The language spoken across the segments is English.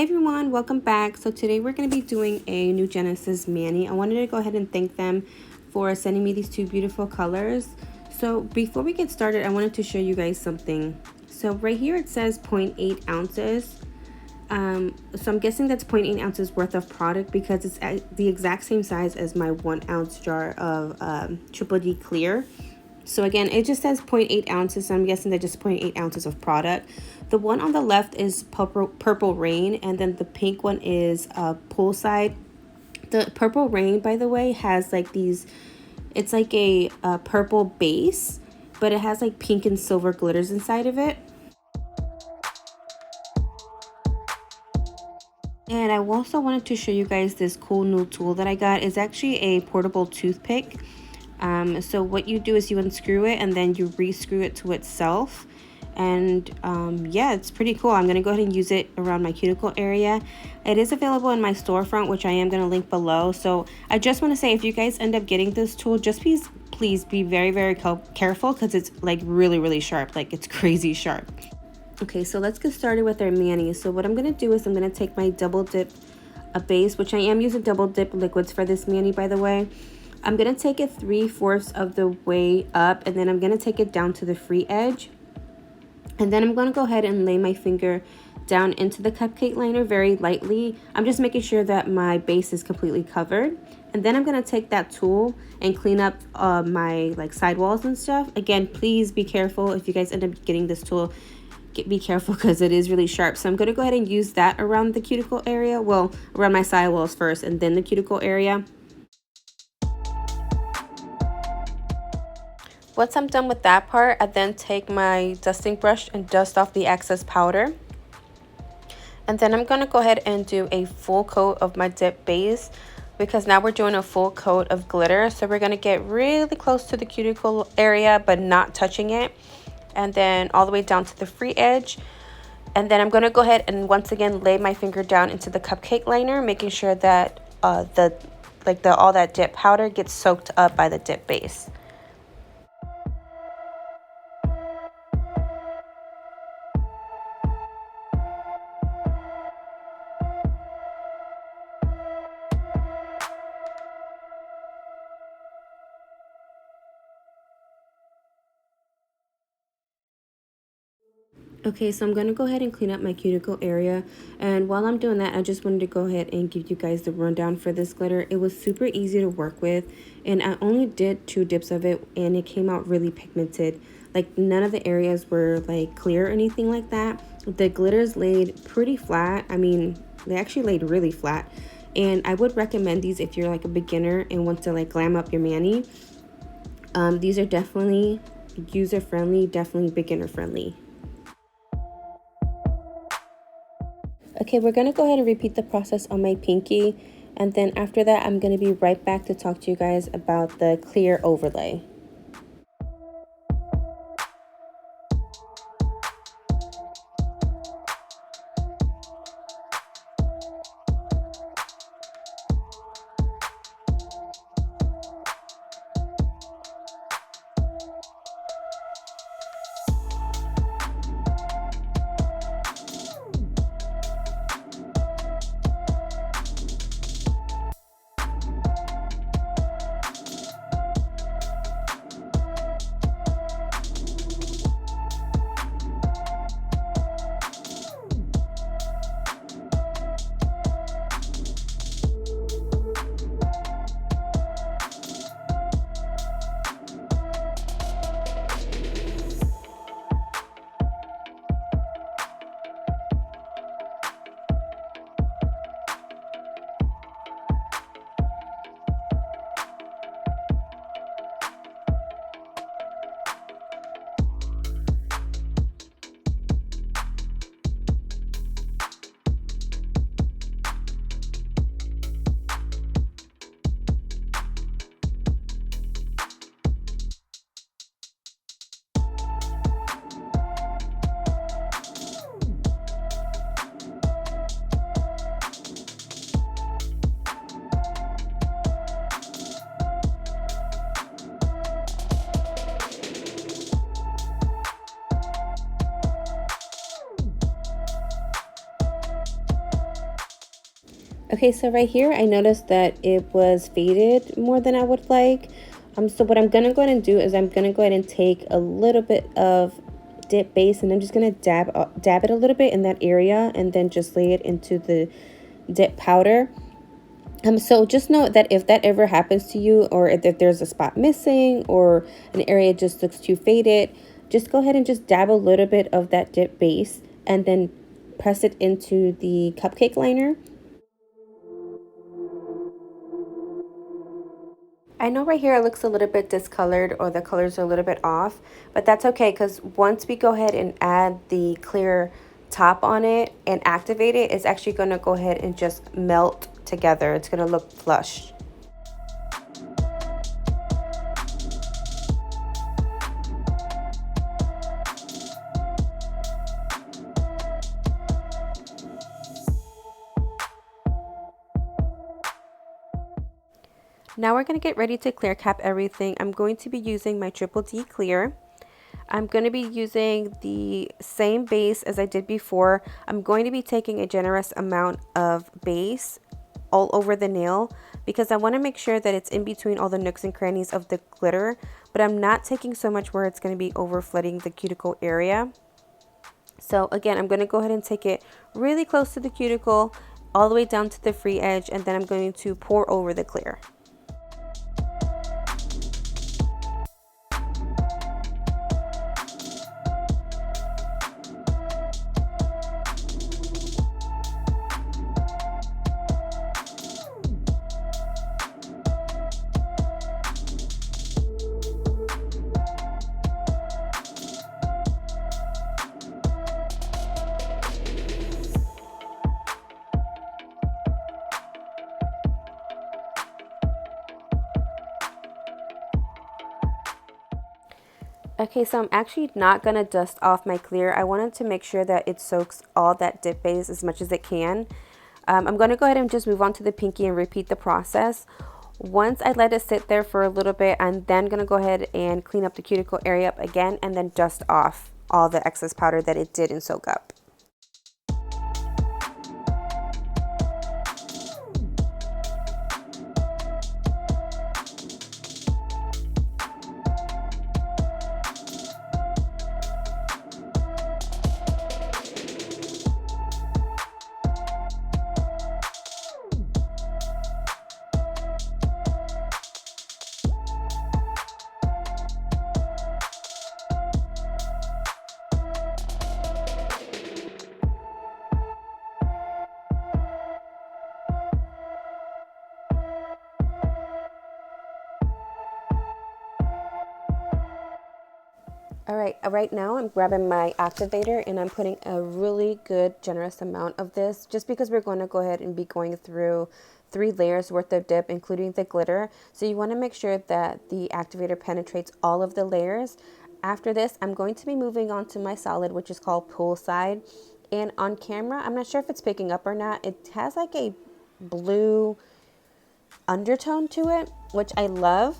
Hey everyone, welcome back. So today we're going to be doing a NUGENESIS mani. I wanted to go ahead and thank them for sending me these two beautiful colors. So before we get started, I wanted to show you guys something. So right here it says 0.8 ounces. So I'm guessing that's 0.8 ounces worth of product because it's the exact same size as my 1 ounce jar of Triple D Clear. So again, it just says 0.8 ounces, so I'm guessing that just 0.8 ounces of product. The one on the left is Purple Rain, and then the pink one is Poolside. The Purple Rain, by the way, has like these, it's like a purple base, but it has like pink and silver glitters inside of it. And I also wanted to show you guys this cool new tool that I got. It's actually a portable toothpick. So what you do is you unscrew it and then you rescrew it to itself. And yeah, it's pretty cool. I'm going to go ahead and use it around my cuticle area. It is available in my storefront, which I am going to link below. So I just want to say, if you guys end up getting this tool, just please be very careful because it's like really sharp. Like it's crazy sharp. Okay, so let's get started with our mani. So what I'm going to do is I'm going to take my double dip base, which I am using double dip liquids for this mani, by the way. I'm going to take it 3/4 of the way up, and then I'm going to take it down to the free edge. And then I'm going to go ahead and lay my finger down into the cupcake liner very lightly. I'm just making sure that my base is completely covered. And then I'm going to take that tool and clean up my like sidewalls and stuff. Again, please be careful if you guys end up getting this tool. Be careful because it is really sharp. So I'm going to go ahead and use that around the cuticle area. Well, around my sidewalls first and then the cuticle area. Once I'm done with that part, I then take my dusting brush and dust off the excess powder. And then I'm going to go ahead and do a full coat of my dip base because now we're doing a full coat of glitter. So we're going to get really close to the cuticle area but not touching it. And then all the way down to the free edge. And then I'm going to go ahead and once again lay my finger down into the cupcake liner, making sure that all that dip powder gets soaked up by the dip base. Okay, so I'm going to go ahead and clean up my cuticle area, and while I'm doing that, I just wanted to go ahead and give you guys the rundown for this glitter. It was super easy to work with, and I only did 2 dips of it, and it came out really pigmented. Like none of the areas were like clear or anything like that. The glitters laid pretty flat. I mean, they actually laid really flat, and I would recommend these if you're like a beginner and want to like glam up your mani. These are definitely user-friendly, definitely beginner-friendly. Okay, we're going to go ahead and repeat the process on my pinky. And then after that, I'm going to be right back to talk to you guys about the clear overlay. Okay, so right here, I noticed that it was faded more than I would like. So what I'm gonna go ahead and do is I'm gonna go ahead and take a little bit of dip base, and I'm just gonna dab it a little bit in that area, and then just lay it into the dip powder. So just know that if that ever happens to you, or if there's a spot missing or an area just looks too faded, just go ahead and just dab a little bit of that dip base and then press it into the cupcake liner. I know right here it looks a little bit discolored, or the colors are a little bit off, but that's okay, because once we go ahead and add the clear top on it and activate it, it's actually going to go ahead and just melt together. It's going to look flush. Now we're going to get ready to clear cap everything. I'm going to be using my Triple D clear. I'm going to be using the same base as I did before. I'm going to be taking a generous amount of base all over the nail, because I want to make sure that it's in between all the nooks and crannies of the glitter, but I'm not taking so much where it's going to be over flooding the cuticle area. So again, I'm going to go ahead and take it really close to the cuticle, all the way down to the free edge, and then I'm going to pour over the clear. Okay, so I'm actually not going to dust off my clear. I wanted to make sure that it soaks all that dip base as much as it can. I'm going to go ahead and just move on to the pinky and repeat the process. Once I let it sit there for a little bit, I'm then going to go ahead and clean up the cuticle area up again, and then dust off all the excess powder that it didn't soak up. Alright, right now I'm grabbing my activator, and I'm putting a really good generous amount of this, just because we're going to go ahead and be going through 3 layers worth of dip, including the glitter. So you want to make sure that the activator penetrates all of the layers. After this, I'm going to be moving on to my solid, which is called Poolside. And on camera, I'm not sure if it's picking up or not, it has like a blue undertone to it, which I love.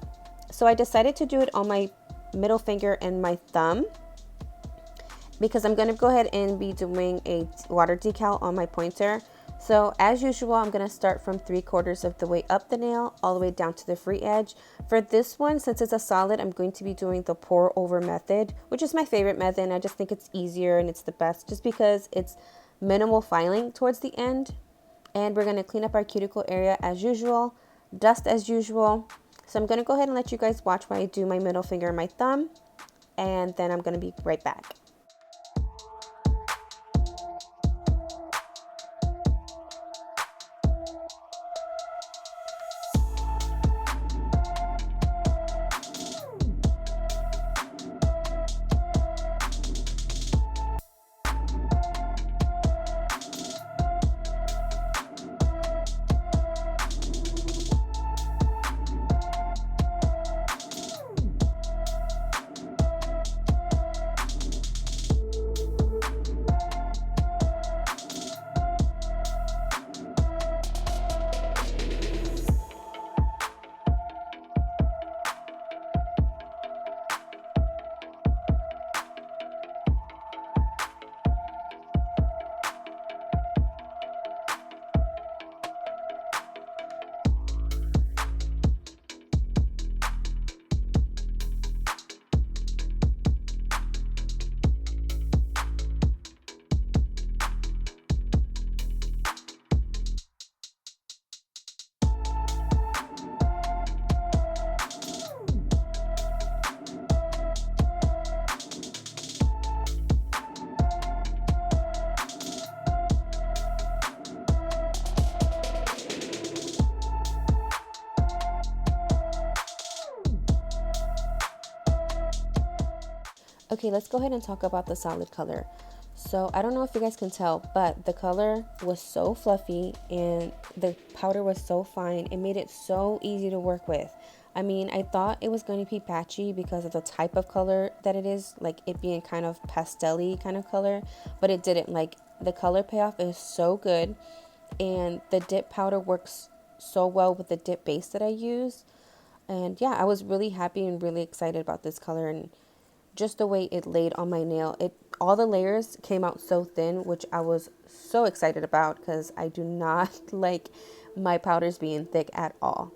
So I decided to do it on my middle finger and my thumb, because I'm going to go ahead and be doing a water decal on my pointer. So as usual, I'm going to start from 3/4 of the way up the nail all the way down to the free edge. For this one, since it's a solid, I'm going to be doing the pour over method, which is my favorite method, and I just think it's easier and it's the best just because it's minimal filing towards the end. And we're going to clean up our cuticle area as usual, dust as usual. So I'm going to go ahead and let you guys watch while I do my middle finger and my thumb, and then I'm going to be right back. Okay, let's go ahead and talk about the solid color. So I don't know if you guys can tell, but the color was so fluffy and the powder was so fine. It made it so easy to work with. I mean, I thought it was going to be patchy because of the type of color that it is, like it being kind of pastel-y kind of color, but it didn't. Like the color payoff is so good, and the dip powder works so well with the dip base that I use. And yeah, I was really happy and really excited about this color, and just the way it laid on my nail. It all the layers came out so thin, which I was so excited about because I do not like my powders being thick at all.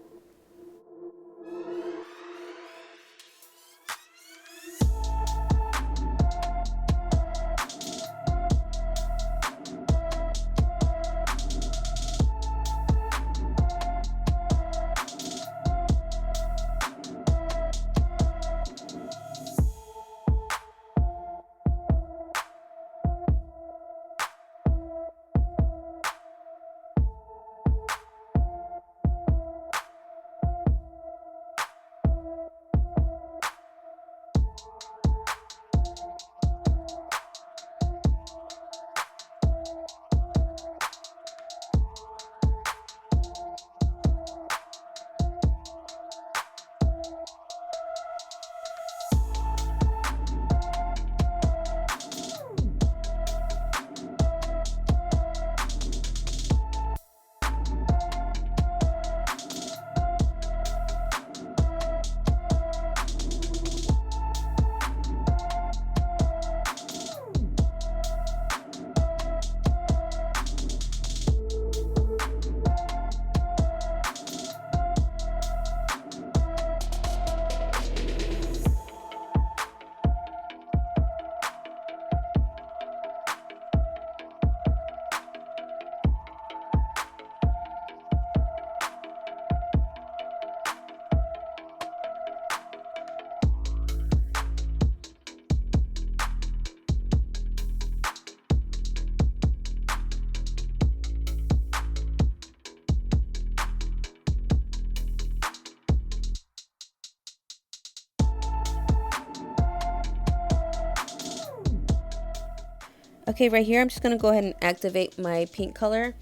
Okay, right here, I'm just going to go ahead and activate my pink color.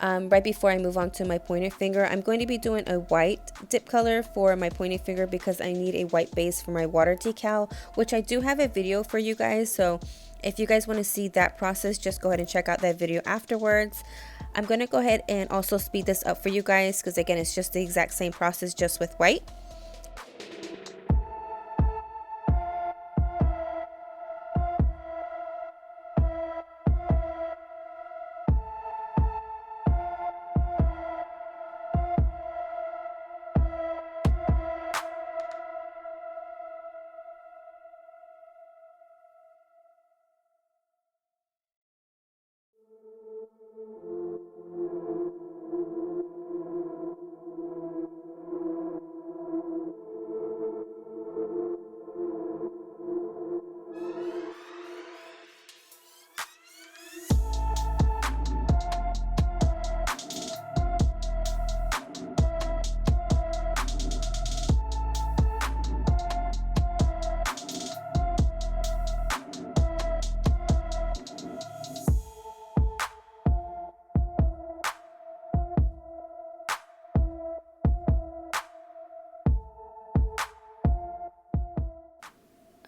Right before I move on to my pointer finger, I'm going to be doing a white dip color for my pointing finger because I need a white base for my water decal, which I do have a video for you guys. So if you guys want to see that process, just go ahead and check out that video afterwards. I'm going to go ahead and also speed this up for you guys because again, it's just the exact same process just with white.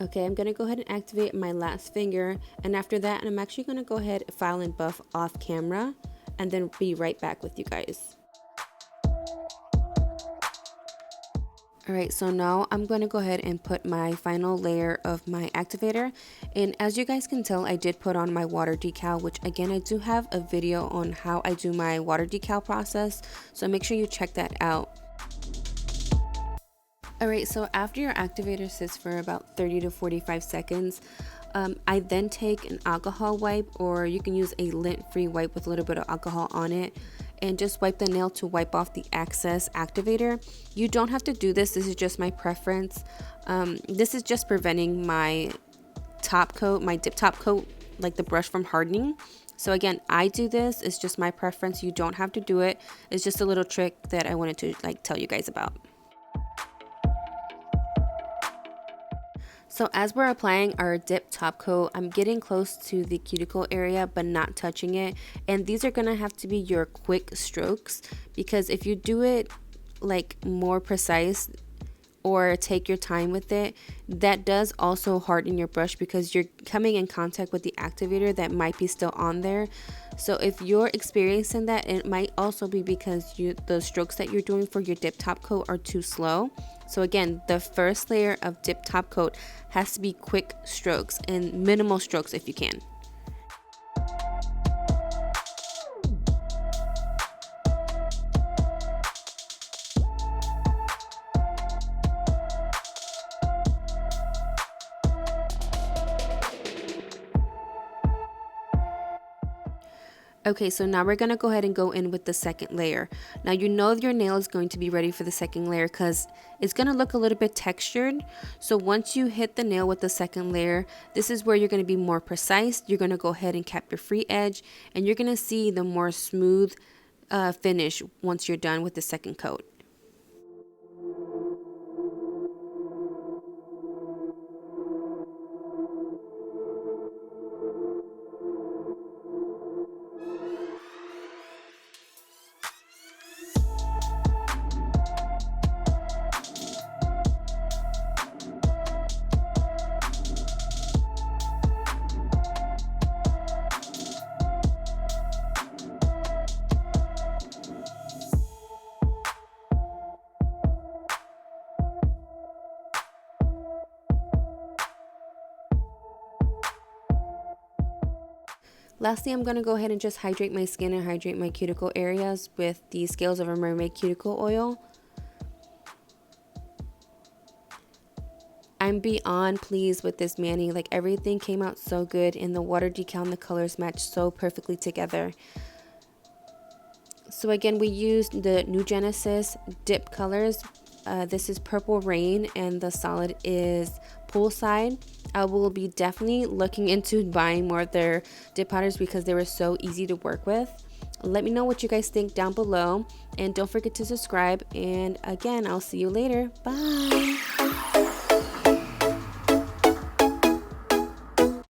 Okay, I'm going to go ahead and activate my last finger, and after that I'm actually going to go ahead, file and buff off camera, and then be right back with you guys. Alright, so now I'm going to go ahead and put my final layer of my activator, and as you guys can tell, I did put on my water decal, which again, I do have a video on how I do my water decal process, so make sure you check that out. Alright, so after your activator sits for about 30 to 45 seconds, I then take an alcohol wipe, or you can use a lint-free wipe with a little bit of alcohol on it, and just wipe the nail to wipe off the excess activator. You don't have to do this is just my preference. This is just preventing my top coat, my dip top coat, like the brush from hardening. So again, I do this, it's just my preference. You don't have to do it. It's just a little trick that I wanted to tell you guys about. So as we're applying our dip top coat, I'm getting close to the cuticle area but not touching it. And these are gonna have to be your quick strokes, because if you do it like more precise or take your time with it, that does also harden your brush because you're coming in contact with the activator that might be still on there. So if you're experiencing that, it might also be because the strokes that you're doing for your dip top coat are too slow. So again, the first layer of dip top coat has to be quick strokes and minimal strokes if you can. Okay, so now we're gonna go ahead and go in with the second layer. Now you know your nail is going to be ready for the second layer because it's gonna look a little bit textured. So once you hit the nail with the second layer, this is where you're gonna be more precise. You're gonna go ahead and cap your free edge, and you're gonna see the more smooth finish once you're done with the second coat. Lastly, I'm going to go ahead and just hydrate my skin and hydrate my cuticle areas with the Scales of a Mermaid cuticle oil. I'm beyond pleased with this mani. Like, everything came out so good, and the water decal and the colors match so perfectly together. So again, we used the NUGENESIS dip colors. This is Purple Rain and the solid is Poolside. I will be definitely looking into buying more of their dip powders because they were so easy to work with. Let me know what you guys think down below, and don't forget to subscribe. And again, I'll see you later. Bye.